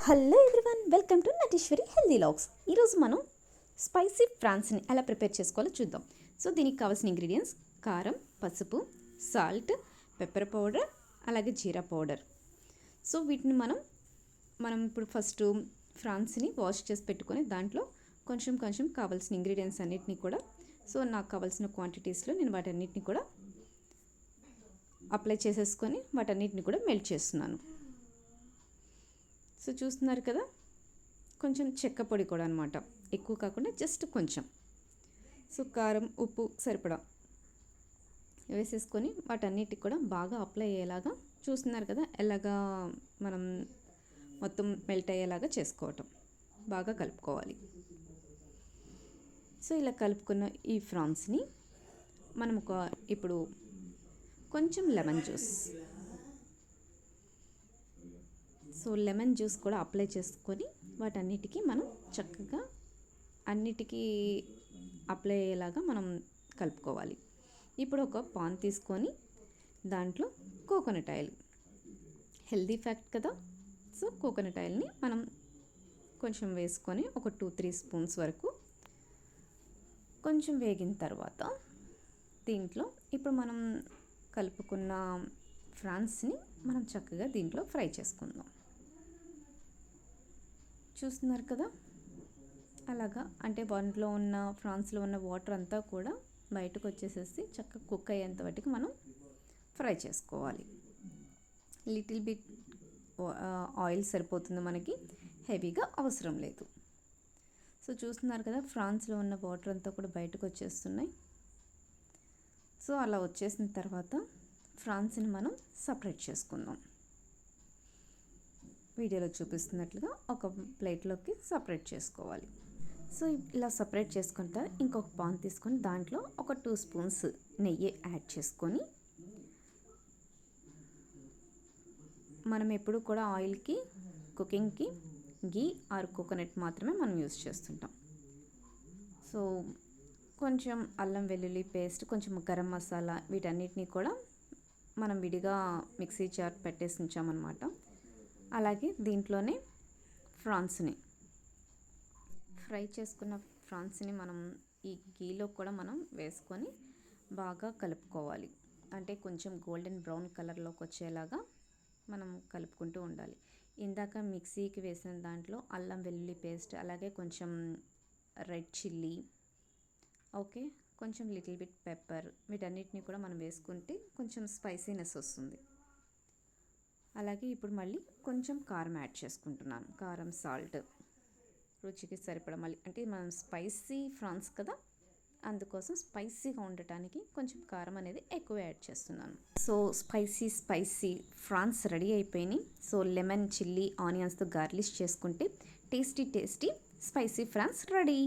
Hello everyone, welcome to Nateeshwari healthy logs. ఈరోజు మనం spicy ఫ్రాన్స్ని ఎలా ప్రిపేర్ చేసుకోవాలో చూద్దాం. సో దీనికి కావాల్సిన ఇంగ్రీడియంట్స్ కారం, పసుపు, సాల్ట్, పెప్పర్ పౌడర్, అలాగే జీరా పౌడర్. సో వీటిని మనం ఇప్పుడు ఫస్ట్ ఫ్రాన్స్ని వాష్ చేసి పెట్టుకొని దాంట్లో కొంచెం కావాల్సిన ఇంగ్రీడియంట్స్ అన్నిటినీ కూడా, సో నాకు కావాల్సిన క్వాంటిటీస్లో నేను వాటన్నిటిని కూడా అప్లై చేసేసుకొని వాటన్నిటిని కూడా మెల్ట్ చేస్తున్నాను. సో చూస్తున్నారు కదా, కొంచెం చెక్క పొడి కూడా అనమాట, ఎక్కువ కాకుండా జస్ట్ కొంచెం. సో కారం, ఉప్పు సరిపడా వేసేసుకొని వాటన్నిటికి కూడా బాగా అప్లై అయ్యేలాగా చూస్తున్నారు కదా, ఎలాగా మనం మొత్తం మెల్ట్ అయ్యేలాగా చేసుకోవటం, బాగా కలుపుకోవాలి. సో ఇలా కలుపుకున్న ఈ ఫ్రాన్స్ని మనం ఇప్పుడు కొంచెం lemon juice, so lemon juice కూడా అప్లై చేసుకొని వాటన్నిటికీ మనం చక్కగా అన్నిటికీ అప్లై అయ్యేలాగా మనం కలుపుకోవాలి. ఇప్పుడు ఒక పాన్ తీసుకొని దాంట్లో కోకోనట్ ఆయిల్, హెల్దీ ఫ్యాక్ట్ కదా, సో కోకోనట్ ఆయిల్ని మనం కొంచెం వేసుకొని ఒక 2-3 స్పూన్స్ వరకు కొంచెం వేగిన తర్వాత దీంట్లో ఇప్పుడు మనం కలుపుకున్న ఫ్రాన్స్ని మనం చక్కగా దీంట్లో ఫ్రై చేసుకుందాం. చూస్తున్నారు కదా, అలాగా అంటే దాంట్లో ఉన్న ఫ్రాన్స్లో ఉన్న వాటర్ అంతా కూడా బయటకు వచ్చేసేసి చక్కగా కుక్ అయ్యేంత వాటికి మనం ఫ్రై చేసుకోవాలి. లిటిల్ బిట్ ఆయిల్ సరిపోతుంది మనకి, హెవీగా అవసరం లేదు. సో చూస్తున్నారు కదా, ఫ్రాన్స్లో ఉన్న వాటర్ అంతా కూడా బయటకు వచ్చేస్తున్నాయి. సో అలా వచ్చేసిన తర్వాత ఫ్రాన్స్ని మనం సపరేట్ చేసుకుందాం. వీడియోలో చూపిస్తున్నట్లుగా ఒక ప్లేట్లోకి సపరేట్ చేసుకోవాలి. సో ఇలా సపరేట్ చేసుకుంటా ఇంకొక పాన్ తీసుకొని దాంట్లో ఒక 2 స్పూన్స్ నెయ్యి యాడ్ చేసుకొని, మనం ఎప్పుడు కూడా ఆయిల్కి, కుకింగ్కి గీ ఆర్ కోకోనట్ మాత్రమే మనం యూజ్ చేస్తుంటాం. సో కొంచెం అల్లం వెల్లుల్లి పేస్ట్, కొంచెం గరం మసాలా, వీటన్నిటిని కూడా మనం విడిగా మిక్సీ జార్ పెట్టేసి ఉంచామన్నమాట. అలాగే దీంట్లోనే ఫ్రాన్స్ని, ఫ్రై చేసుకున్న ఫ్రాన్స్ని మనం ఈ గీలో కూడా మనం వేసుకొని బాగా కలుపుకోవాలి. అంటే కొంచెం గోల్డెన్ బ్రౌన్ కలర్లోకి వచ్చేలాగా మనం కలుపుకుంటూ ఉండాలి. ఇందాక మిక్సీకి వేసిన దాంట్లో అల్లం వెల్లుల్లి పేస్ట్, అలాగే కొంచెం రెడ్ చిల్లీ, ఓకే, కొంచెం లిటిల్ బిట్ పెప్పర్, వీటన్నిటిని కూడా మనం వేసుకుంటే కొంచెం స్పైసీనెస్ వస్తుంది. అలాగే ఇప్పుడు మళ్ళీ కొంచెం కారం యాడ్ చేసుకుంటున్నాను. కారం, సాల్ట్ రుచికి సరిపడా, మళ్ళీ అంటే మనం స్పైసీ ఫ్రాన్స్ కదా, అందుకోసం స్పైసీగా ఉండటానికి కొంచెం కారం అనేది ఎక్కువ యాడ్ చేస్తున్నాను. సో స్పైసీ ఫ్రాన్స్ రెడీ అయిపోయినాయి. సో లెమన్, చిల్లీ, ఆనియన్స్తో గార్లిష్ చేసుకుంటే టేస్టీ స్పైసీ ఫ్రాన్స్ రెడీ.